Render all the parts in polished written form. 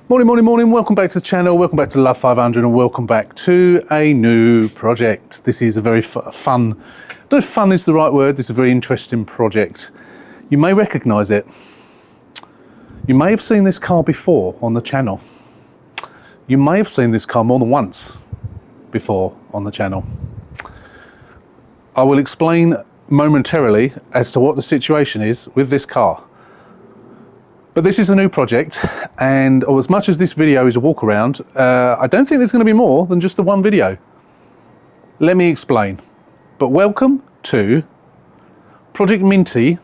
Morning. Welcome back to the channel. Welcome back to Love 500 and welcome back to a new project. This is a very fun, I don't know if fun is the right word, this is a very interesting project. You may recognise it. You may have seen this car before on the channel. You may have seen this car more than once before on the channel. I will explain momentarily as to what the situation is with this car. But this is a new project, and as much as this video is a walk around, I don't think there's going to be more than just the one video. Let me explain. But welcome to Project Minty.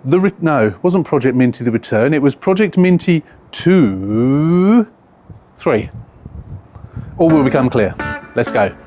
No, it wasn't Project Minty the Return, it was Project Minty Toooo 3. All will become clear. Let's go.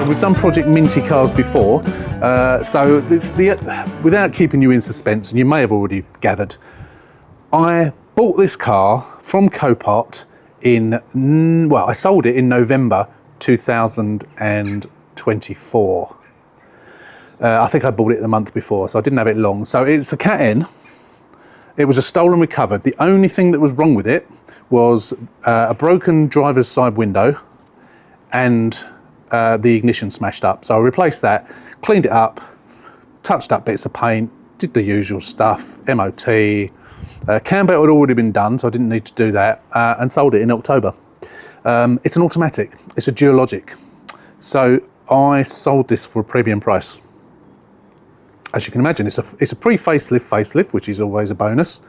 We've done Project Minty cars before, without keeping you in suspense, and you may have already gathered, I bought this car from Copart I sold it in November 2024. I think I bought it the month before, so I didn't have it long. So it's a Cat N. It was a stolen recovered. The only thing that was wrong with it was a broken driver's side window and the ignition smashed up. So I replaced that, cleaned it up, touched up bits of paint, did the usual stuff, MOT. Cam belt had already been done, so I didn't need to do that, and sold it in October. It's an automatic, it's a Dualogic. So I sold this for a premium price. As you can imagine, it's a pre-facelift, which is always a bonus.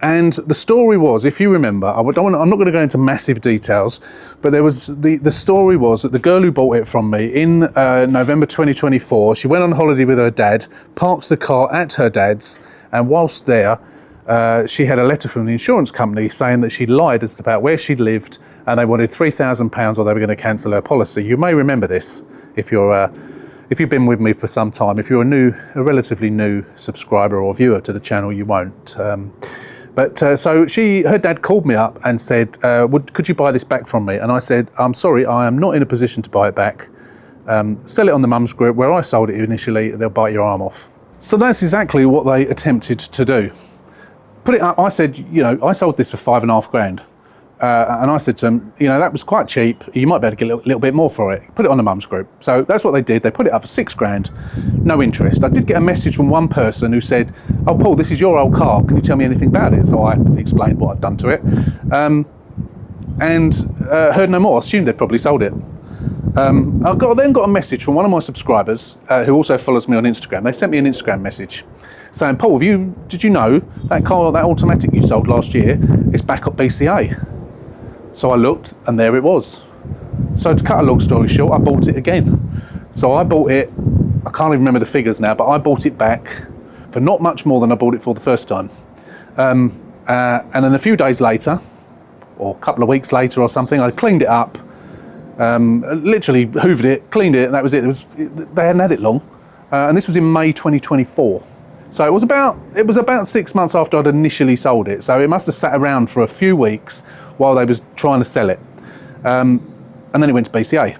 And the story was, if you remember, I'm not going to go into massive details, but there was the story was that the girl who bought it from me in November 2024, she went on holiday with her dad, parked the car at her dad's, and whilst there, she had a letter from the insurance company saying that she'd lied as about where she'd lived, and they wanted £3,000 or they were going to cancel her policy. You may remember this if you've been with me for some time. If you're a relatively new subscriber or viewer to the channel, you won't. So her dad called me up and said, could you buy this back from me? And I said, I'm sorry, I am not in a position to buy it back. Sell it on the mum's group where I sold it initially, they'll bite your arm off. So that's exactly what they attempted to do. Put it up, I said, I sold this for £5.5 grand. And I said to them, that was quite cheap. You might be able to get a little bit more for it. Put it on the mum's group. So that's what they did. They put it up for £6 grand, no interest. I did get a message from one person who said, oh, Paul, this is your old car. Can you tell me anything about it? So I explained what I'd done to it. And heard no more. Assumed they'd probably sold it. I then got a message from one of my subscribers who also follows me on Instagram. They sent me an Instagram message saying, Paul, did you know that car, that automatic you sold last year, is back up BCA? So I looked and there it was. So to cut a long story short, I bought it again. So I bought it, I can't even remember the figures now, but I bought it back for not much more than I bought it for the first time. And then a few days later, or a couple of weeks later or something, I cleaned it up, literally hoovered it, cleaned it, and that was it. They hadn't had it long. And this was in May 2024. So it was about 6 months after I'd initially sold it. So it must have sat around for a few weeks while they was trying to sell it. And then it went to BCA.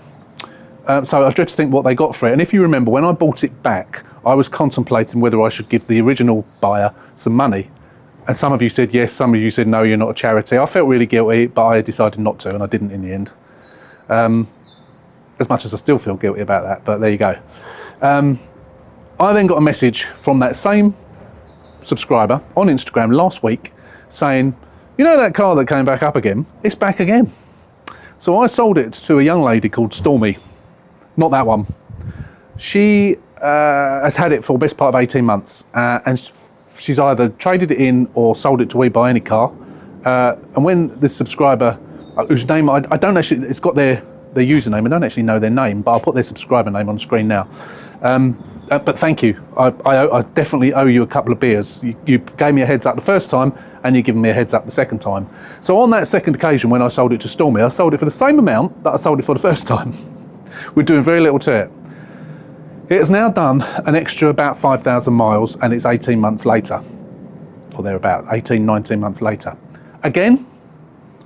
So I dread to think what they got for it. And if you remember, when I bought it back, I was contemplating whether I should give the original buyer some money. And some of you said yes, some of you said no, you're not a charity. I felt really guilty, but I decided not to, and I didn't in the end. As much as I still feel guilty about that, but there you go. I then got a message from that same subscriber on Instagram last week saying, you know that car that came back up again? It's back again. So I sold it to a young lady called Stormy. Not that one. She has had it for the best part of 18 months, and she's either traded it in or sold it to We Buy Any Car. And when this subscriber, whose name I don't actually, it's got their username, I don't actually know their name, but I'll put their subscriber name on screen now. But thank you. I definitely owe you a couple of beers. You gave me a heads up the first time, and you've given me a heads up the second time. So on that second occasion, when I sold it to Stormy, I sold it for the same amount that I sold it for the first time. We're doing very little to it. It has now done an extra about 5,000 miles, and it's 18 months later, or thereabout, 18, 19 months later. Again,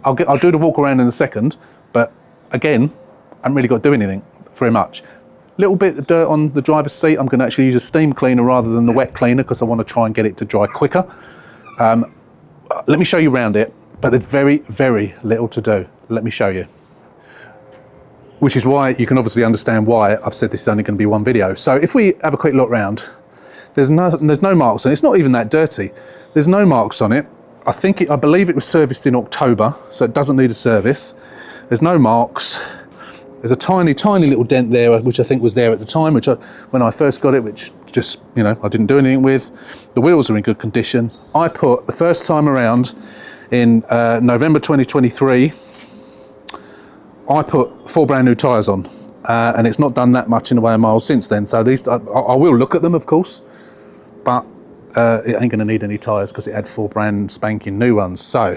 I'll do the walk around in a second, but again, I haven't really got to do anything very much. Little bit of dirt on the driver's seat. I'm going to actually use a steam cleaner rather than the wet cleaner because I want to try and get it to dry quicker. Let me show you around it, but there's very, very little to do. Let me show you. Which is why you can obviously understand why I've said this is only going to be one video. So if we have a quick look around, there's no marks on it. It's not even that dirty. There's no marks on it. I believe it was serviced in October, so it doesn't need a service. There's no marks. There's a tiny, tiny little dent there, which I think was there at the time, when I first got it, which just, I didn't do anything with. The wheels are in good condition. I put, the first time around in November 2023, I put 4 brand new tyres on, and it's not done that much in the way of miles since then. So these, I will look at them, of course, but it ain't going to need any tyres because it had 4 brand spanking new ones. So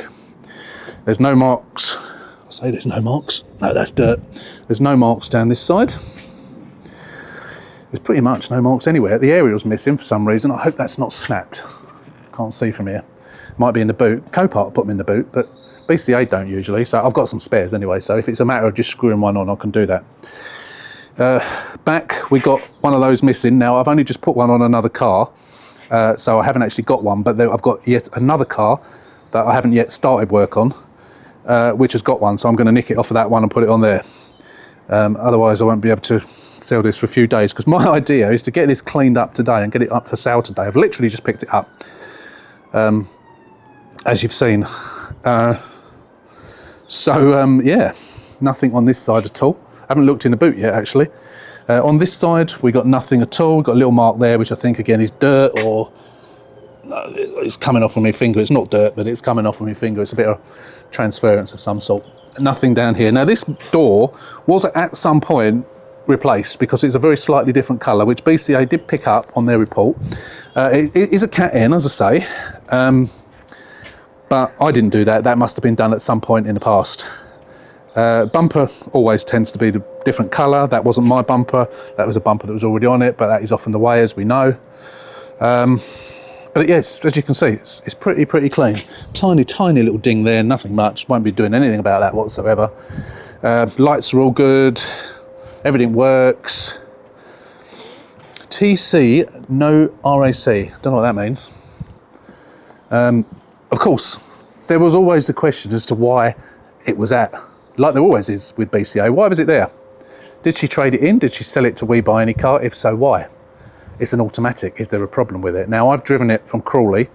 there's no marks. I say there's no marks. No, that's dirt. There's no marks down this side. There's pretty much no marks anywhere. The aerial's missing for some reason. I hope that's not snapped. Can't see from here. Might be in the boot. Copart put them in the boot, but BCA don't usually. So I've got some spares anyway. So if it's a matter of just screwing one on, I can do that. Back, we got one of those missing. Now, I've only just put one on another car, so I haven't actually got one, but I've got yet another car that I haven't yet started work on, which has got one, so I'm going to nick it off of that one and put it on there. Otherwise, I won't be able to sell this for a few days, because my idea is to get this cleaned up today and get it up for sale today. I've literally just picked it up, as you've seen. Yeah, nothing on this side at all. I haven't looked in the boot yet, actually. On this side, we got nothing at all. We've got a little mark there, which I think, again, is dirt, or it's coming off of my finger. It's not dirt, but it's coming off of my finger. It's a bit of transference of some sort. Nothing down here. Now, this door was at some point replaced because it's a very slightly different colour, which BCA did pick up on their report. It is a cat N, as I say, but I didn't do that. That must have been done at some point in the past. Bumper always tends to be the different colour. That wasn't my bumper. That was a bumper that was already on it, but that is often the way, as we know. But yes, as you can see, it's pretty clean. Tiny, tiny little ding there, nothing much. Won't be doing anything about that whatsoever. Lights are all good. Everything works. TC, no RAC. Don't know what that means. Of course, there was always the question as to why it was at, like there always is with BCA, why was it there? Did she trade it in? Did she sell it to We Buy Any Car? If so, why? It's an automatic. Is there a problem with it? Now, I've driven it from Crawley.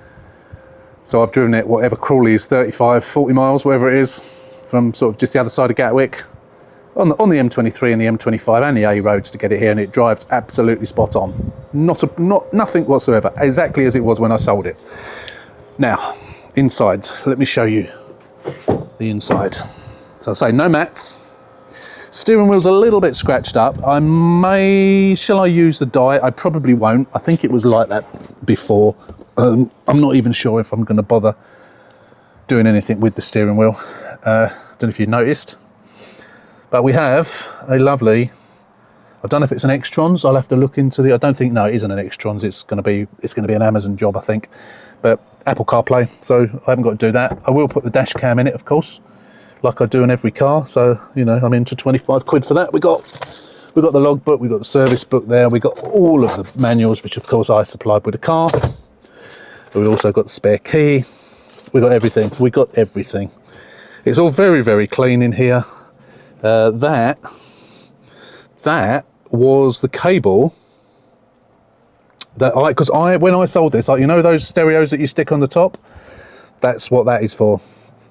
So I've driven it, whatever Crawley is, 35, 40 miles, wherever it is, from sort of just the other side of Gatwick, on the M23 and the M25 and the A roads to get it here, and it drives absolutely spot on. Nothing whatsoever, exactly as it was when I sold it. Now, inside, let me show you the inside. So I say no mats. Steering wheel's a little bit scratched up. Shall I use the dye? I probably won't. I think it was like that before. I'm not even sure if I'm going to bother doing anything with the steering wheel. Don't know if you noticed, but we have a lovely, I don't know if it's an Extrons, I'll have to look into the, I don't think, no, it isn't an Extrons, it's going to be an Amazon job, I think, but Apple CarPlay, so I haven't got to do that. I will put the dash cam in it, of course, like I do in every car, so, you know, I'm into 25 quid for that. We got the logbook, we got the service book there, we got all of the manuals, which of course I supplied with the car. We also got the spare key, we got everything, It's all very, very clean in here. That was the cable that when I sold this, like, you know those stereos that you stick on the top? That's what that is for.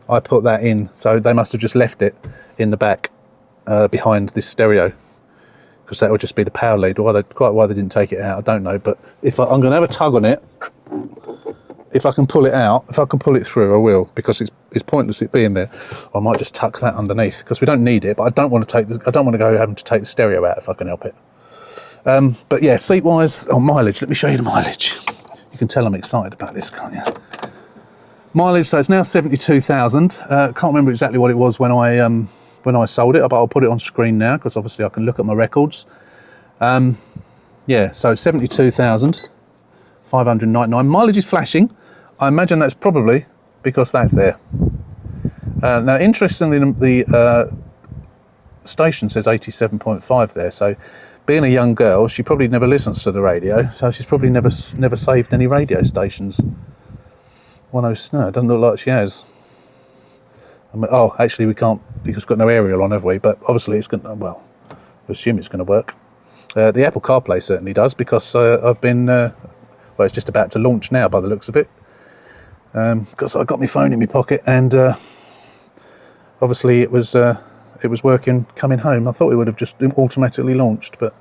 I put that in, so they must have just left it in the back behind this stereo, because that would just be the power lead. Why they didn't take it out, I don't know. But if I'm going to have a tug on it, if I can pull it out, if I can pull it through, I will, because it's pointless it being there. I might just tuck that underneath, because we don't need it. But I don't want to go having to take the stereo out if I can help it. But yeah, seat wise, mileage. Let me show you the mileage. You can tell I'm excited about this, can't you? Mileage, so it's now 72,000. Can't remember exactly what it was when I sold it, but I'll put it on screen now, because obviously I can look at my records. Yeah, so 72,599. Mileage is flashing. I imagine that's probably because that's there. Now, interestingly, the station says 87.5 there, so being a young girl, she probably never listens to the radio, so she's probably never saved any radio stations. No, it doesn't look like she has. Oh, actually we can't, because we've got no aerial on, have we? But obviously it's going to, well, we assume it's going to work. The Apple CarPlay certainly does, because I've been, well, it's just about to launch now by the looks of it. Because I got my phone in my pocket, and obviously it was working coming home. I thought it would have just automatically launched, but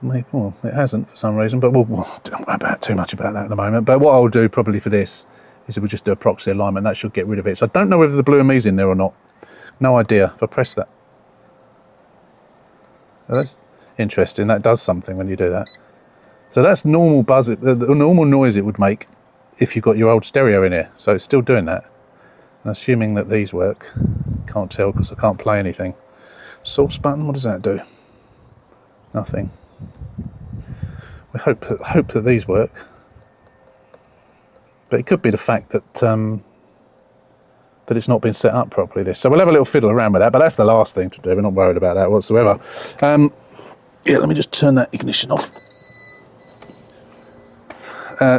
maybe, well, it hasn't for some reason. But we'll don't worry about too much about that at the moment. But what I'll do probably for this is we'll just do a proxy alignment. That should get rid of it. So I don't know whether the Blue Me's in there or not. No idea. If I press that, oh, that's interesting. That does something when you do that. So that's normal buzz, the normal noise it would make if you've got your old stereo in here. So it's still doing that. And assuming that these work, can't tell because I can't play anything. Source button, what does that do? Nothing. We hope that these work. But it could be the fact that that it's not been set up properly, this. So we'll have a little fiddle around with that, but that's the last thing to do. We're not worried about that whatsoever. Yeah, let me just turn that ignition off.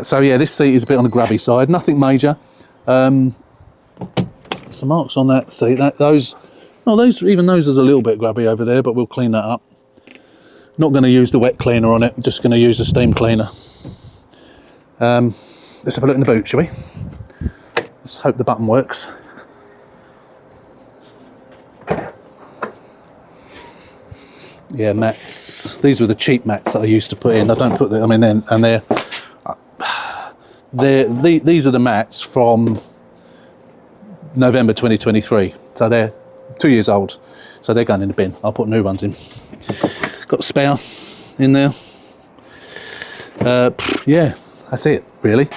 So yeah, this seat is a bit on the grubby side, nothing major. Some marks on that seat. Those is a little bit grubby over there, but we'll clean that up. Not going to use the wet cleaner on it. I'm just going to use the steam cleaner. Let's have a look in the boot, shall we? Let's hope the button works. Yeah, mats. These were the cheap mats that I used to put in. I don't put them. I mean, these are the mats from November 2023. So they're 2 years old. So they're going in the bin. I'll put new ones in. Got a spare in there. Yeah, that's it really.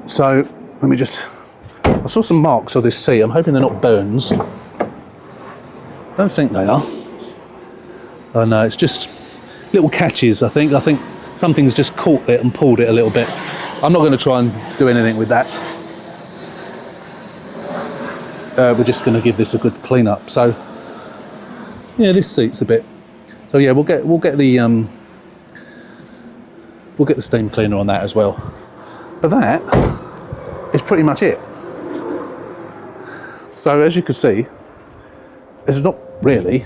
So let me just, I saw some marks on this seat. I'm hoping they're not burns. Don't think they are. Oh no, it's just little catches. I think something's just caught it and pulled it a little bit. I'm not going to try and do anything with that. We're just going to give this a good clean up. So yeah, this seat's a bit. So yeah, we'll get the steam cleaner on that as well. But that is pretty much it. So as you can see, there's not really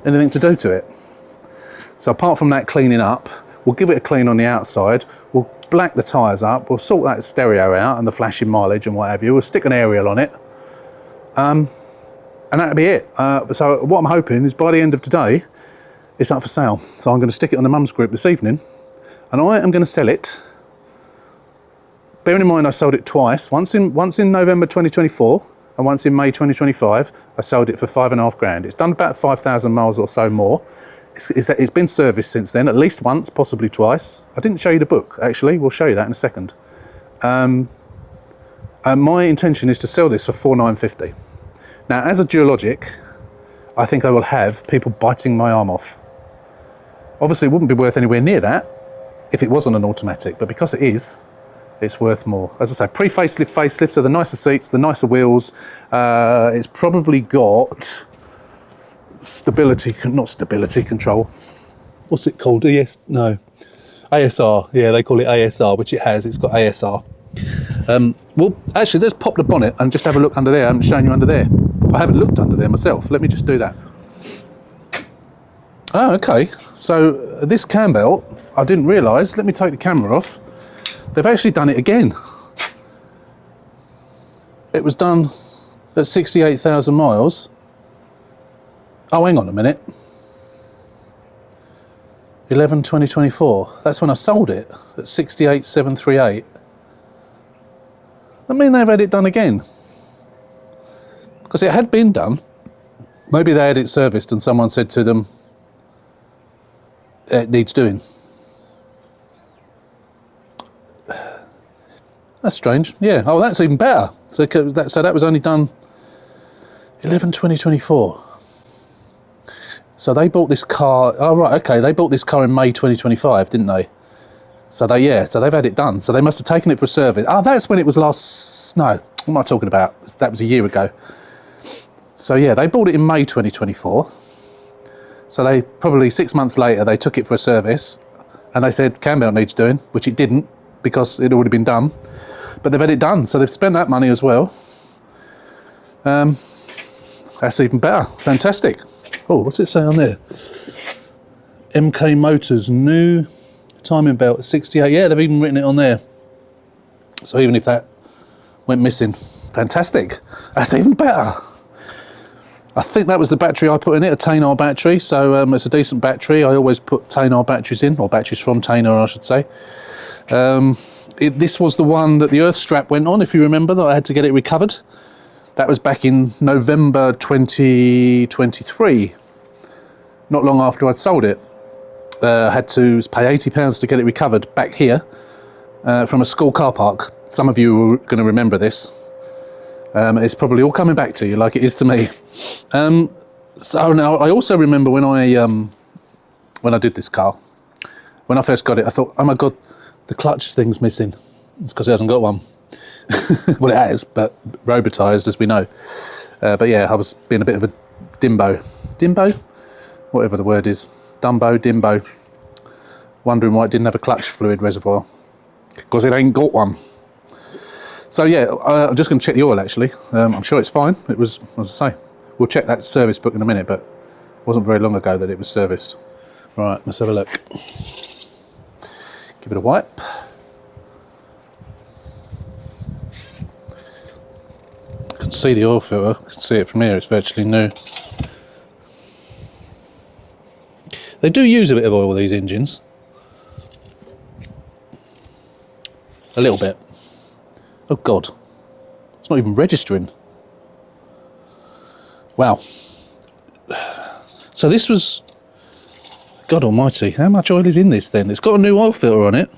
anything to do to it. So apart from that cleaning up, we'll give it a clean on the outside. We'll black the tyres up. We'll sort that stereo out and the flashing mileage and what have you. We'll stick an aerial on it. And that'll be it. So what I'm hoping is by the end of today, it's up for sale. So I'm going to stick it on the mum's group this evening, and I am going to sell it. Bearing in mind I sold it twice, once in November 2024 and once in May 2025. I sold it for 5.5 grand. It's done about 5,000 miles or so more. is that it's been serviced since then, at least once, possibly twice. I didn't show you the book, actually. We'll show you that in a second. And my intention is to sell this for $4,950. Now, as a Dualogic, I think I will have people biting my arm off. Obviously, it wouldn't be worth anywhere near that if it wasn't an automatic, but because it is, it's worth more. As I say, pre-facelift, so the nicer seats, the nicer wheels. It's probably got not stability control. What's it called? ASR. Yeah, they call it ASR, which it has. It's got ASR. Well, actually, let's pop the bonnet and just have a look under there. I haven't shown you under there. I haven't looked under there myself. Let me just do that. Oh, okay. So this cam belt, I didn't realise. Let me take the camera off. They've actually done it again. It was done at 68,000 miles. Oh, hang on a minute. 11/20/24. That's when I sold it at 68,738. I mean, they've had it done again. Because it had been done. Maybe they had it serviced and someone said to them, it needs doing. That's strange. Yeah. Oh, that's even better. So that was only done 11/20/24. So they bought this car. Oh, right. Okay. They bought this car in May 2025, didn't they? So they've had it done. So they must have taken it for a service. Oh, that's when it was last. No. What am I talking about? That was a year ago. So yeah, they bought it in May 2024. So they probably 6 months later, they took it for a service and they said cam belt needs doing, which it didn't because it had already been done. But they've had it done. So they've spent that money as well. That's even better. Fantastic. Oh, what's it say on there? MK Motors, new timing belt, 68. Yeah, they've even written it on there. So even if that went missing, fantastic. That's even better. I think that was the battery I put in it, a Tainer battery. So it's a decent battery. I always put Tainer batteries in, or batteries from Tainer, I should say. This was the one that the earth strap went on, if you remember, that I had to get it recovered. That was back in November 2023, not long after I'd sold it. I had to pay £80 to get it recovered back here from a school car park. Some of you are going to remember this. It's probably all coming back to you like it is to me. So now I also remember when I did this car, when I first got it, I thought, oh my God, the clutch thing's missing. It's because it hasn't got one. Well, it has, but robotised, as we know. But yeah, I was being a bit of a dimbo. Dimbo? Whatever the word is. Dumbo, dimbo. Wondering why it didn't have a clutch fluid reservoir. Because it ain't got one. So yeah, I'm just going to check the oil actually. I'm sure it's fine. It was, as I say, we'll check that service book in a minute, but it wasn't very long ago that it was serviced. Right, let's have a look. Give it a wipe. You can see the oil filter, you can see it from here, it's virtually new. They do use a bit of oil, these engines. A little bit. Oh God, it's not even registering. Wow. So this was, God almighty, how much oil is in this then? It's got a new oil filter on it.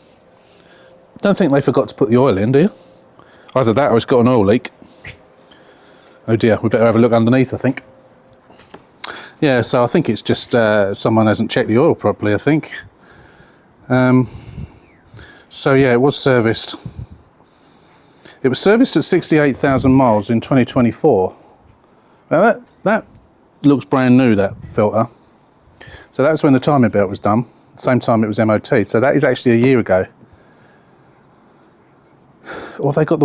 Don't think they forgot to put the oil in, do you? Either that or it's got an oil leak. Oh dear, we better have a look underneath, I think. Yeah, so I think it's just someone hasn't checked the oil properly, I think. So yeah, it was serviced. It was serviced at 68,000 miles in 2024. Now that looks brand new, that filter. So that's when the timing belt was done. Same time it was MOT. So that is actually a year ago. Or have they got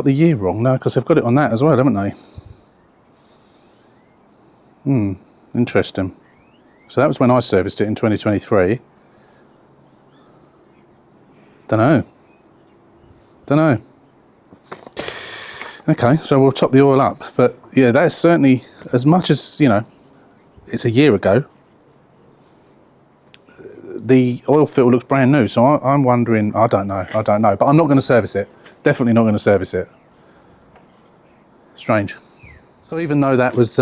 the year wrong? No, because they've got it on that as well, haven't they? Interesting. So that was when I serviced it in 2023. Don't know. Okay, so we'll top the oil up. But yeah, that's certainly, as much as, you know, it's a year ago, the oil filter looks brand new. So I'm wondering, I don't know. But I'm not going to service it. Definitely not going to service it. Strange. So even though that was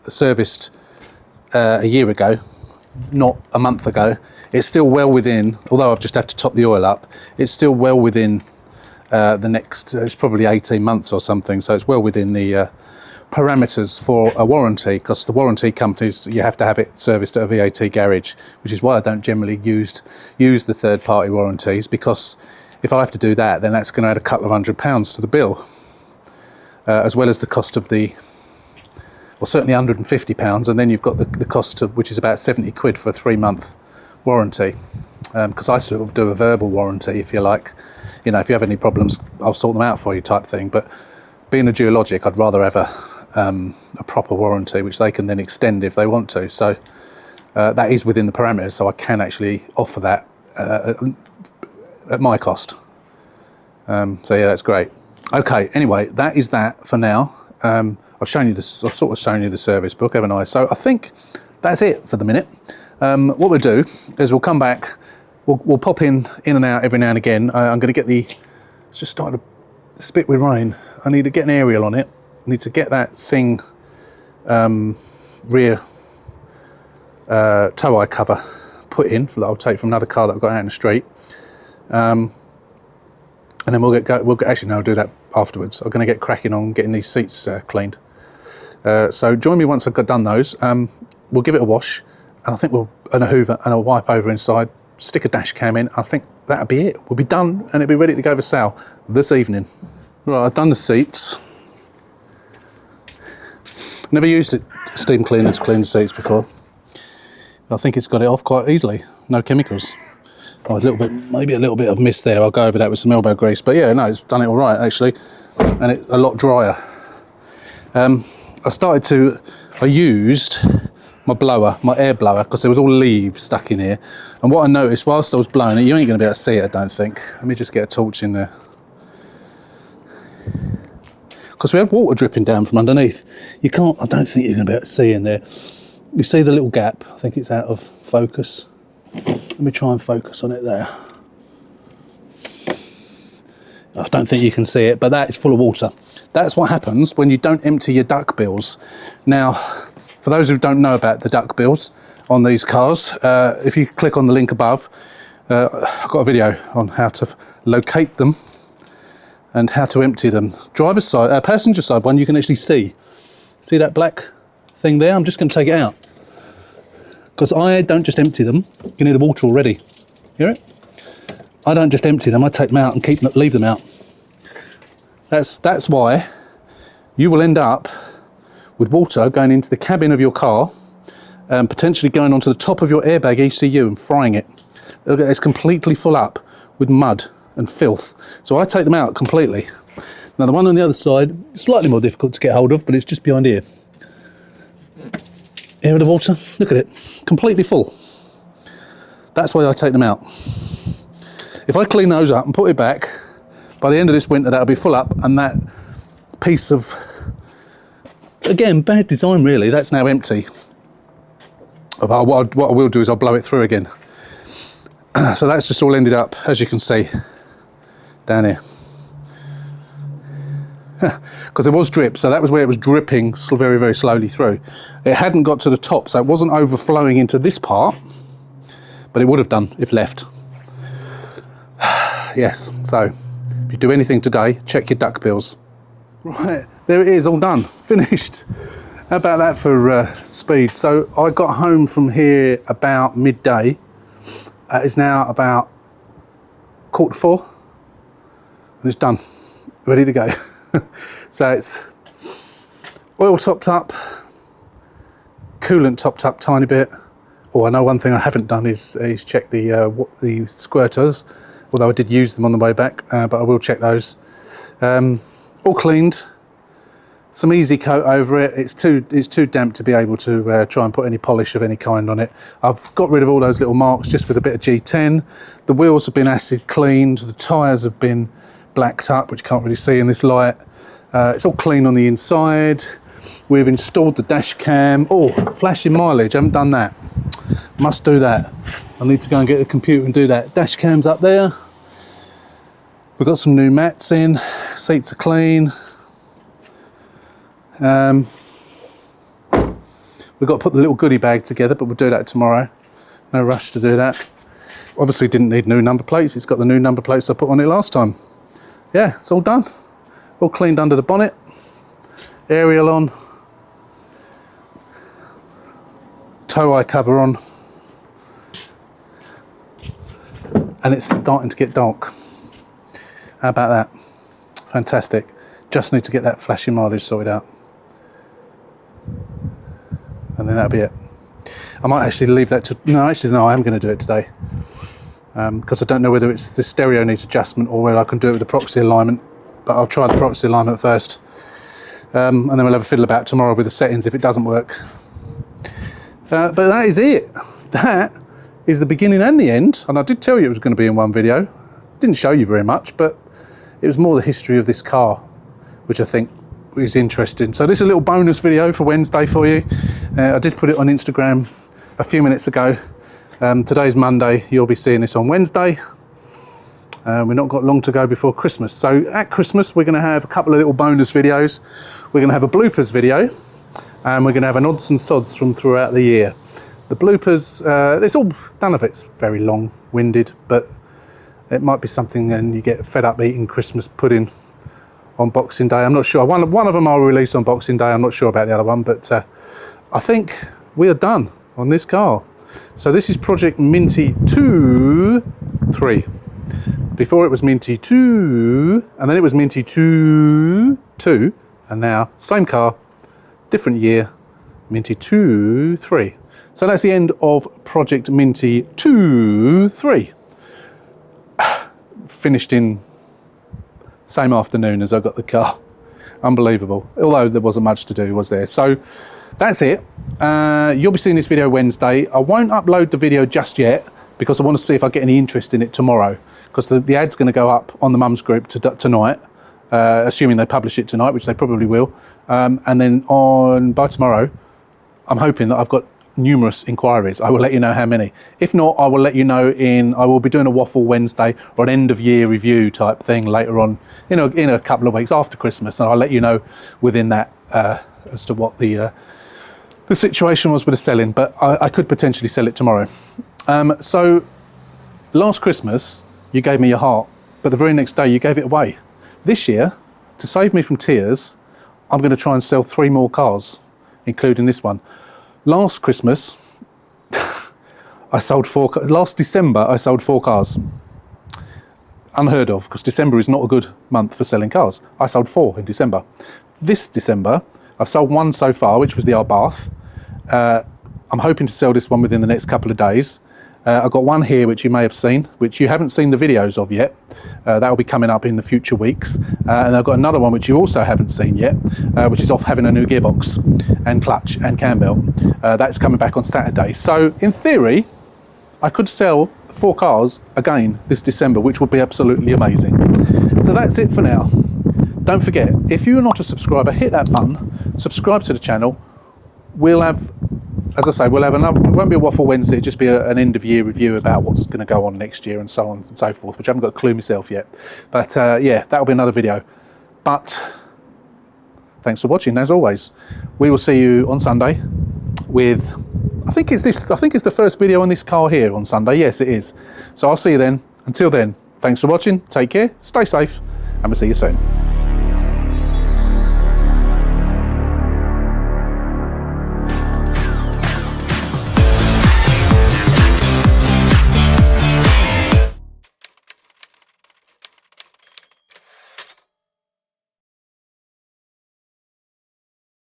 serviced a year ago, not a month ago, it's still well within, although I've just had to top the oil up, it's still well within the next, it's probably 18 months or something, so it's well within the parameters for a warranty, because the warranty companies, you have to have it serviced at a VAT garage, which is why I don't generally use the third-party warranties, because if I have to do that, then that's going to add a couple of £100 to the bill, as well as the cost of the, well, certainly £150, and then you've got the cost of, which is about 70 quid for a 3-month warranty, because I sort of do a verbal warranty, if you like. You know, if you have any problems, I'll sort them out for you type thing. But being a Dualogic, I'd rather have a proper warranty, which they can then extend if they want to. So that is within the parameters, so I can actually offer that at my cost. So yeah, that's great. Okay, anyway, that is that for now. I've shown you this, I've sort of shown you the service book, haven't I? So I think that's it for the minute. What we'll do is we'll come back, we'll pop in and out every now and again. I'm going to get it's just starting to spit with rain. I need to get an aerial on it. I need to get that thing, rear tow eye cover put in, that I'll take from another car that I've got out in the street. And then actually no, I'll do that afterwards. I'm going to get cracking on getting these seats cleaned. So join me once I've done those. We'll give it a wash, and I think and a hoover and a wipe over inside, stick a dash cam in. I think that'll be it. We'll be done and it'll be ready to go for sale this evening. Right, I've done the seats. Never used it, steam cleaner to clean the seats before. I think it's got it off quite easily. No chemicals. Oh, maybe a little bit of mist there. I'll go over that with some elbow grease. But yeah, no, it's done it all right actually, and it's a lot drier. I used my blower, my air blower, because there was all leaves stuck in here. And what I noticed whilst I was blowing it, you ain't going to be able to see it, I don't think. Let me just get a torch in there. Because we had water dripping down from underneath. I don't think you're going to be able to see in there. You see the little gap? I think it's out of focus. Let me try and focus on it there. I don't think you can see it, but that is full of water. That's what happens when you don't empty your duck bills. Now, for those who don't know about the duck bills on these cars, if you click on the link above, I've got a video on how to locate them and how to empty them. Driver's side, passenger side one, you can actually see that black thing there. I'm just going to take it out, because I don't just empty them. You can hear the water already. Hear it? I don't just empty them. I take them out and leave them out. That's why you will end up with water going into the cabin of your car, potentially going onto the top of your airbag ECU and frying it. It's completely full up with mud and filth. So I take them out completely. Now the one on the other side, slightly more difficult to get hold of, but it's just behind here. Hear the water? Look at it, completely full. That's why I take them out. If I clean those up and put it back, by the end of this winter that'll be full up, and that piece of, again, bad design really, that's now empty. But what I will do is I'll blow it through again. So that's just all ended up, as you can see, down here. Because there was drip, so that was where it was dripping very, very slowly through. It hadn't got to the top, so it wasn't overflowing into this part, but it would have done if left. Yes, so if you do anything today, check your duck bills. Right, there it is, all done, finished. How about that for speed? So I got home from here about midday. It's now about 3:45, and it's done, ready to go. So it's oil topped up, coolant topped up tiny bit. Oh, I know one thing I haven't done is check the squirters, although I did use them on the way back, but I will check those. All cleaned, some easy coat over it. It's too damp to be able to try and put any polish of any kind on it. I've got rid of all those little marks just with a bit of G10. The wheels have been acid cleaned, the tyres have been blacked up, which you can't really see in this light. It's all clean on the inside. We've installed the dash cam. Oh, flashing mileage, I haven't done that. Must do that. I need to go and get the computer and do that. Dash cam's up there. We've got some new mats in. Seats are clean. We've got to put the little goodie bag together, but we'll do that tomorrow. No rush to do that. Obviously didn't need new number plates. It's got the new number plates I put on it last time. Yeah, it's all done. All cleaned under the bonnet. Aerial on. Tow eye cover on. And it's starting to get dark. How about that? Fantastic. Just need to get that flashing mileage sorted out. And then that'll be it. I might actually leave that to... No, actually, no, I am going to do it today. Because I don't know whether it's the stereo needs adjustment or whether I can do it with the proxy alignment. But I'll try the proxy alignment first. And then we'll have a fiddle about tomorrow with the settings if it doesn't work. But that is it. That is the beginning and the end. And I did tell you it was going to be in one video. Didn't show you very much, but it was more the history of this car, which I think is interesting. So this is a little bonus video for Wednesday for you. I did put it on Instagram a few minutes ago. Today's Monday. You'll be seeing this on Wednesday. We've not got long to go before Christmas. So at Christmas, we're going to have a couple of little bonus videos. We're going to have a bloopers video, and we're going to have an odds and sods from throughout the year. The bloopers, it's all, none of it's very long-winded, but it might be something and you get fed up eating Christmas pudding on Boxing Day. I'm not sure. One of them I'll release on Boxing Day. I'm not sure about the other one, but I think we are done on this car. So this is Project Minty Toooo 3. Before it was Minty Toooo, and then it was Minty Toooo 2, and now same car, different year, Minty Toooo 3. So that's the end of Project Minty Toooo 3. Finished in same afternoon as I got the car. Unbelievable. Although there wasn't much to do, was there? So that's it. You'll be seeing this video Wednesday. I won't upload the video just yet because I want to see if I get any interest in it tomorrow. Because the ad's going to go up on the mums group tonight, assuming they publish it tonight, which they probably will. And then by tomorrow, I'm hoping that I've got numerous inquiries. I will let you know how many. If not, I will let you know I will be doing a waffle Wednesday or an end of year review type thing later on in a couple of weeks after Christmas, and I'll let you know within that as to what the situation was with the selling, but I could potentially sell it tomorrow. So last Christmas you gave me your heart, but the very next day you gave it away. This year, to save me from tears, I'm going to try and sell 3 more cars, including this one. Last Christmas, I sold 4 cars. Last December, I sold 4 cars. Unheard of, because December is not a good month for selling cars. I sold 4 in December. This December, I've sold 1 so far, which was the Abarth. I'm hoping to sell this one within the next couple of days. I've got one here which you may have seen, which you haven't seen the videos of yet. That will be coming up in the future weeks. And I've got another one which you also haven't seen yet, which is off having a new gearbox and clutch and cam belt. That's coming back on Saturday. So in theory, I could sell 4 cars again this December, which would be absolutely amazing. So that's it for now. Don't forget, if you're not a subscriber, hit that button, subscribe to the channel. We'll have, as I say, we'll have another, it won't be a Waffle Wednesday, it'll just be an end of year review about what's going to go on next year and so on and so forth, which I haven't got a clue myself yet. But yeah, that'll be another video. But thanks for watching, as always. We will see you on Sunday with, I think it's the first video on this car here on Sunday. Yes, it is. So I'll see you then. Until then, thanks for watching, take care, stay safe, and we'll see you soon.